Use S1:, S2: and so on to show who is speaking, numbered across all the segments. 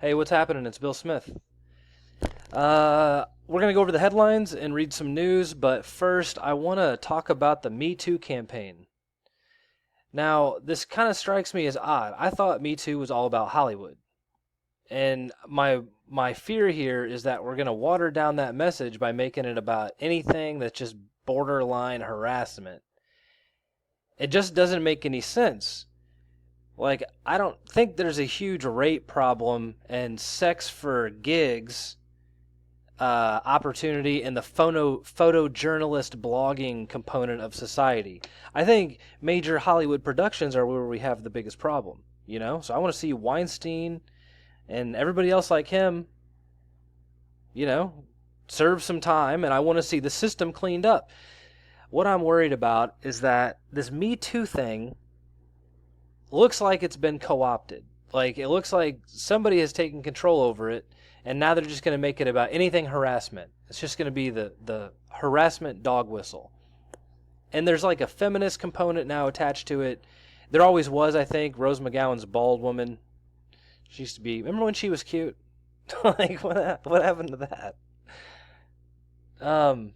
S1: Hey, what's happening? It's Bill Smith. We're going to go over the headlines and read some news, but first, I want to talk about the Me Too campaign. Now, this kind of strikes me as odd. I thought Me Too was all about Hollywood. And my fear here is that we're going to water down that message by making it about anything that's just borderline harassment. It just doesn't make any sense. Like, I don't think there's a huge rape problem and sex for gigs opportunity in the photojournalist blogging component of society. I think major Hollywood productions are where we have the biggest problem, you know? So I want to see Weinstein and everybody else like him, you know, serve some time, and I want to see the system cleaned up. What I'm worried about is that this Me Too thing looks like it's been co-opted. Like, it looks like somebody has taken control over it, and now they're just going to make it about anything harassment. It's just going to be the harassment dog whistle. And there's like a feminist component now attached to it. There always was, I think. Rose McGowan's bald woman. She used to be... Remember when she was cute? Like, what happened to that?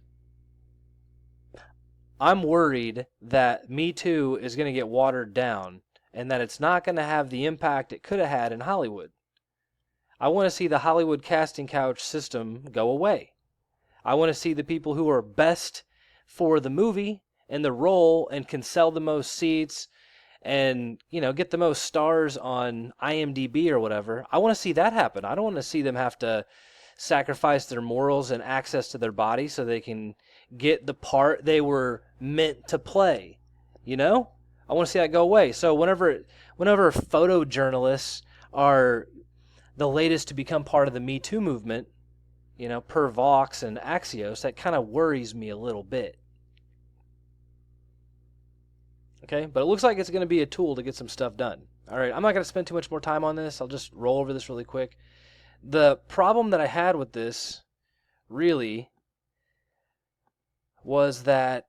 S1: I'm worried that Me Too is going to get watered down and that it's not going to have the impact it could have had in Hollywood. I want to see the Hollywood casting couch system go away. I want to see the people who are best for the movie and the role and can sell the most seats and, you know, get the most stars on IMDb or whatever. I want to see that happen. I don't want to see them have to sacrifice their morals and access to their body so they can get the part they were meant to play. You know? I want to see that go away. So whenever photojournalists are the latest to become part of the Me Too movement, you know, per Vox and Axios, that kind of worries me a little bit. Okay, but it looks like it's going to be a tool to get some stuff done. All right, I'm not going to spend too much more time on this. I'll just roll over this really quick. The problem that I had with this, really, was that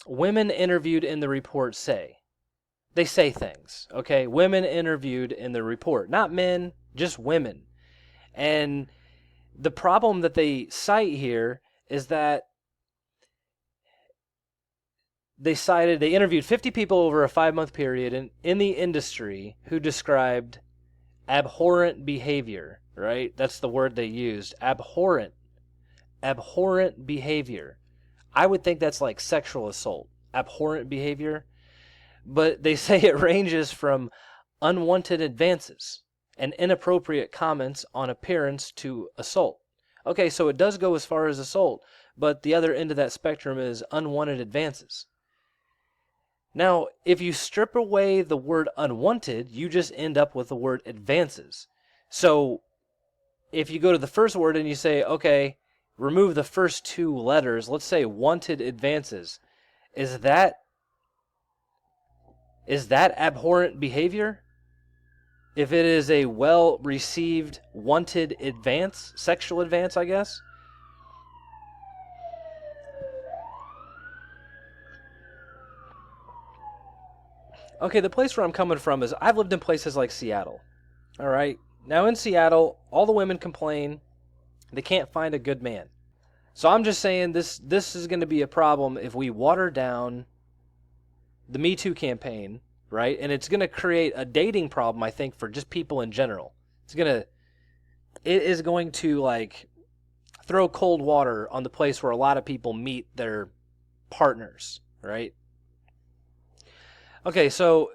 S1: women interviewed in the report say things, okay? Women interviewed in the report, not men, just women. And the problem that they cite here is that they interviewed 50 people over a 5-month period in the industry who described abhorrent behavior, right? That's the word they used, abhorrent behavior. I would think that's like sexual assault, abhorrent behavior. But they say it ranges from unwanted advances and inappropriate comments on appearance to assault. Okay, so it does go as far as assault, but the other end of that spectrum is unwanted advances. Now, if you strip away the word unwanted, you just end up with the word advances. So if you go to the first word and you say, okay, remove the first 2 letters, let's say wanted advances, is that abhorrent behavior? If it is a well-received, wanted advance, sexual advance, I guess? Okay, the place where I'm coming from is I've lived in places like Seattle. All right? Now in Seattle, all the women complain they can't find a good man. So I'm just saying this is going to be a problem if we water down the Me Too campaign, right? And it's going to create a dating problem, I think, for just people in general. It is going to like throw cold water on the place where a lot of people meet their partners, right? Okay, so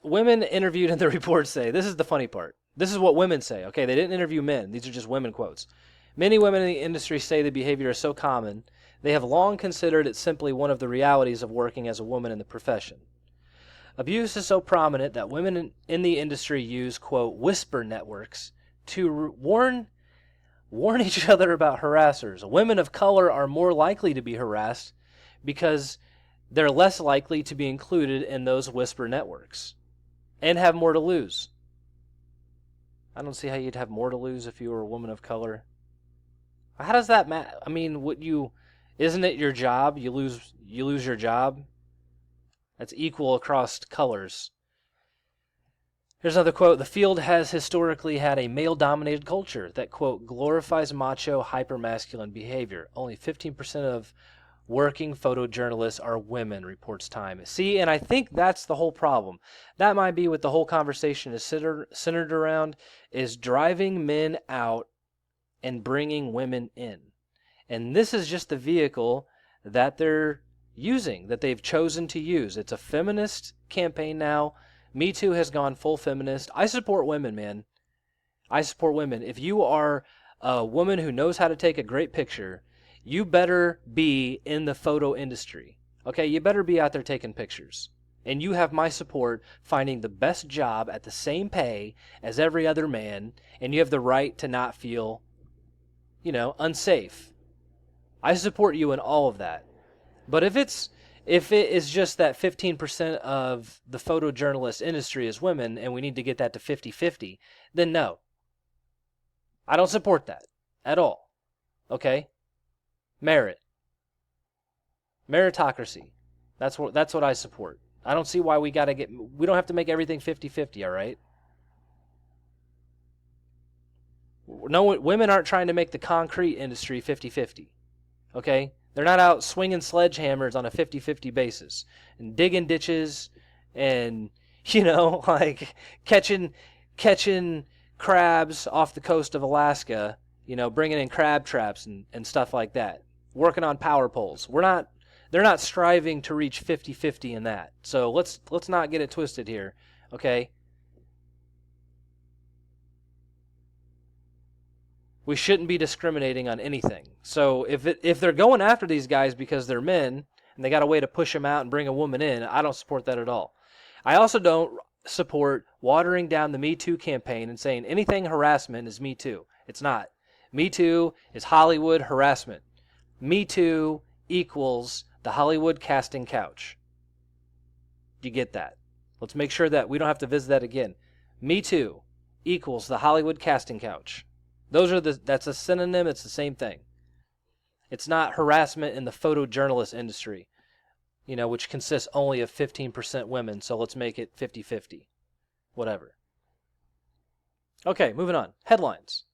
S1: women interviewed in the report say, this is the funny part. This is what women say. Okay, they didn't interview men. These are just women quotes. Many women in the industry say the behavior is so common, they have long considered it simply one of the realities of working as a woman in the profession. Abuse is so prominent that women in the industry use, quote, whisper networks to warn each other about harassers. Women of color are more likely to be harassed because they're less likely to be included in those whisper networks and have more to lose. I don't see how you'd have more to lose if you were a woman of color. How does that matter? I mean, isn't it your job? You lose your job. That's equal across colors. Here's another quote. The field has historically had a male-dominated culture that, quote, glorifies macho, hyper-masculine behavior. Only 15% of working photojournalists are women, reports Time. See, and I think that's the whole problem. That might be what the whole conversation is centered around, is driving men out and bringing women in. And this is just the vehicle that they're using, that they've chosen to use. It's a feminist campaign now. Me Too has gone full feminist. I support women, man. I support women. If you are a woman who knows how to take a great picture, you better be in the photo industry. Okay, you better be out there taking pictures. And you have my support finding the best job at the same pay as every other man, and you have the right to not feel, unsafe. I support you in all of that. But if it is just that 15% of the photojournalist industry is women and we need to get that to 50-50, then no. I don't support that at all. Okay? Meritocracy. That's what I support. I don't see why we don't have to make everything 50-50, all right? No, women aren't trying to make the concrete industry 50-50. Okay? They're not out swinging sledgehammers on a 50-50 basis and digging ditches and, like catching crabs off the coast of Alaska, bringing in crab traps and stuff like that. Working on power poles. They're not striving to reach 50-50 in that. So let's not get it twisted here, okay? We shouldn't be discriminating on anything. So if they're going after these guys because they're men and they got a way to push them out and bring a woman in, I don't support that at all. I also don't support watering down the Me Too campaign and saying anything harassment is Me Too. It's not. Me Too is Hollywood harassment. Me Too equals the Hollywood casting couch. You get that? Let's make sure that we don't have to visit that again. Me Too equals the Hollywood casting couch. That's a synonym. It's the same thing. It's not harassment in the photojournalist industry, which consists only of 15% women. So let's make it 50-50. Whatever. Okay, moving on. Headlines.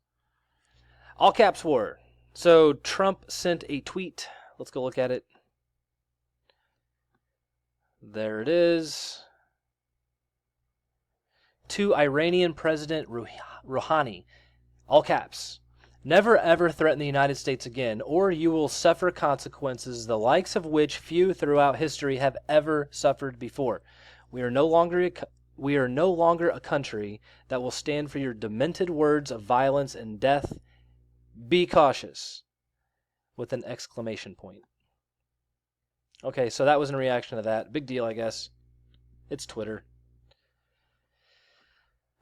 S1: All caps war. So Trump sent a tweet. Let's go look at it. There it is. To Iranian President Rouhani. All caps. Never ever threaten the United States again, or you will suffer consequences the likes of which few throughout history have ever suffered before. We are no longer a country that will stand for your demented words of violence and death. Be cautious. With an exclamation point. Okay, so that was in reaction to that. Big deal, I guess. It's Twitter.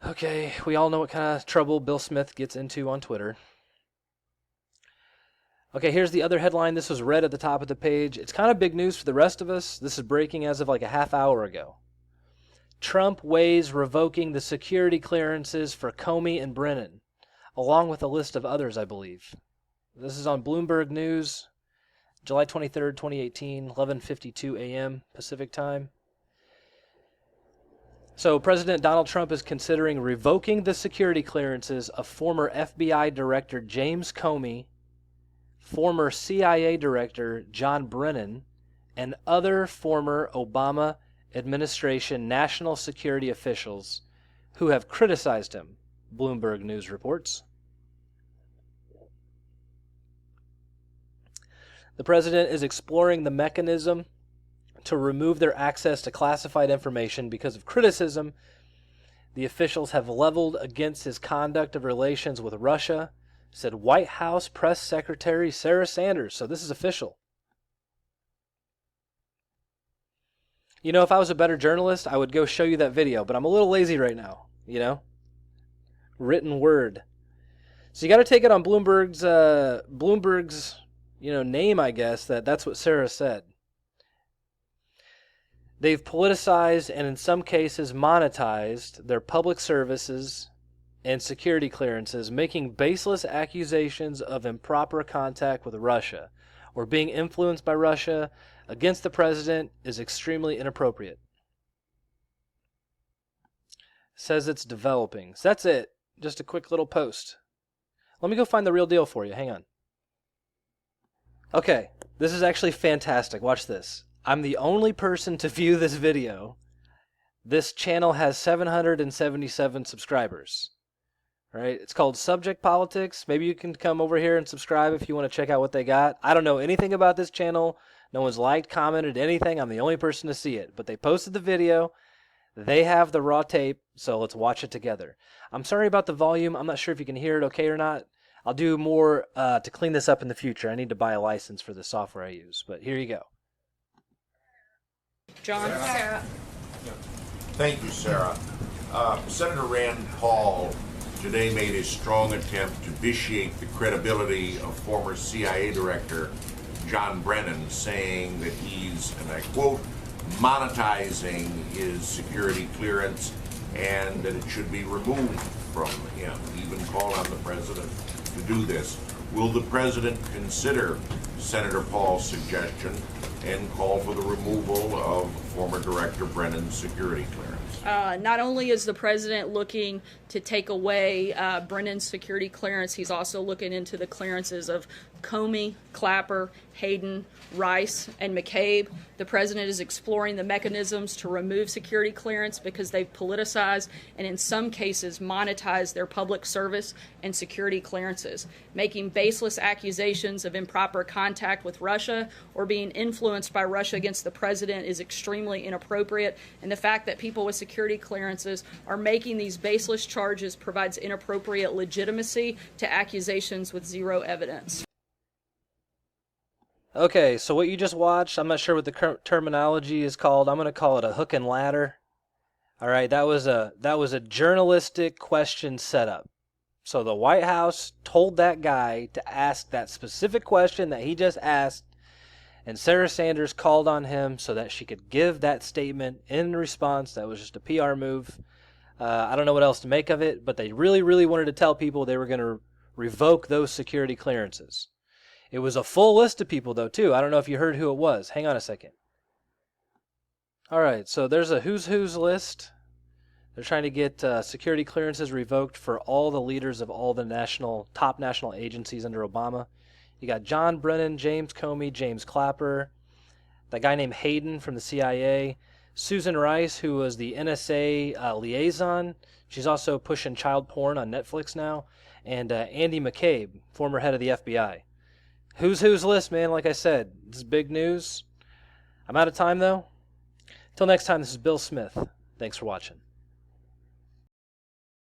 S1: Okay, we all know what kind of trouble Bill Smith gets into on Twitter. Okay, here's the other headline. This was read at the top of the page. It's kind of big news for the rest of us. This is breaking as of like a half hour ago. Trump weighs revoking the security clearances for Comey and Brennan, along with a list of others, I believe. This is on Bloomberg News, July 23rd, 2018, 11:52 a.m. Pacific Time. So President Donald Trump is considering revoking the security clearances of former FBI Director James Comey, former CIA Director John Brennan, and other former Obama administration national security officials who have criticized him, Bloomberg News reports. The president is exploring the mechanism to remove their access to classified information because of criticism the officials have leveled against his conduct of relations with Russia, said White House Press Secretary Sarah Sanders. So this is official. If I was a better journalist, I would go show you that video, but I'm a little lazy right now, Written word. So you got to take it on Bloomberg's name, I guess, that's what Sarah said. They've politicized and in some cases monetized their public services and security clearances, making baseless accusations of improper contact with Russia or being influenced by Russia against the president is extremely inappropriate. Says it's developing. So that's it. Just a quick little post. Let me go find the real deal for you. Hang on. Okay, this is actually fantastic. Watch this. I'm the only person to view this video. This channel has 777 subscribers. All right, it's called Subject Politics. Maybe you can come over here and subscribe if you want to check out what they got. I don't know anything about this channel. No one's liked, commented, anything. I'm the only person to see it. But they posted the video. They have the raw tape, so let's watch it together. I'm sorry about the volume. I'm not sure if you can hear it okay or not. I'll do more to clean this up in the future. I need to buy a license for the software I use. But here you go.
S2: John.
S3: Sarah. Thank you, Sarah. Senator Rand Paul today made a strong attempt to vitiate the credibility of former CIA Director John Brennan, saying that he's, and I quote, monetizing his security clearance and that it should be removed from him. He even called on the president to do this. Will the president consider Senator Paul's suggestion and call for the removal of former Director Brennan's security clearance?
S2: Not only is the president looking to take away Brennan's security clearance, he's also looking into the clearances of Comey, Clapper, Hayden, Rice, and McCabe. The president is exploring the mechanisms to remove security clearance because they've politicized and in some cases monetized their public service and security clearances. Making baseless accusations of improper contact with Russia or being influenced by Russia against the president is extremely inappropriate, and the fact that people with security clearances are making these baseless charges provides inappropriate legitimacy to accusations with zero evidence.
S1: Okay, so what you just watched, I'm not sure what the terminology is called. I'm going to call it a hook and ladder. All right, that was a journalistic question setup. So the White House told that guy to ask that specific question that he just asked, and Sarah Sanders called on him so that she could give that statement in response. That was just a PR move. I don't know what else to make of it, but they really, really wanted to tell people they were going to revoke those security clearances. It was a full list of people, though, too. I don't know if you heard who it was. Hang on a second. All right, so there's a who's list. They're trying to get security clearances revoked for all the leaders of all the top national agencies under Obama. You got John Brennan, James Comey, James Clapper, that guy named Hayden from the CIA, Susan Rice, who was the NSA liaison. She's also pushing child porn on Netflix now, and Andy McCabe, former head of the FBI. Who's list, man. Like I said, this is big news. I'm out of time, though. Till next time, this is Bill Smith. Thanks for watching.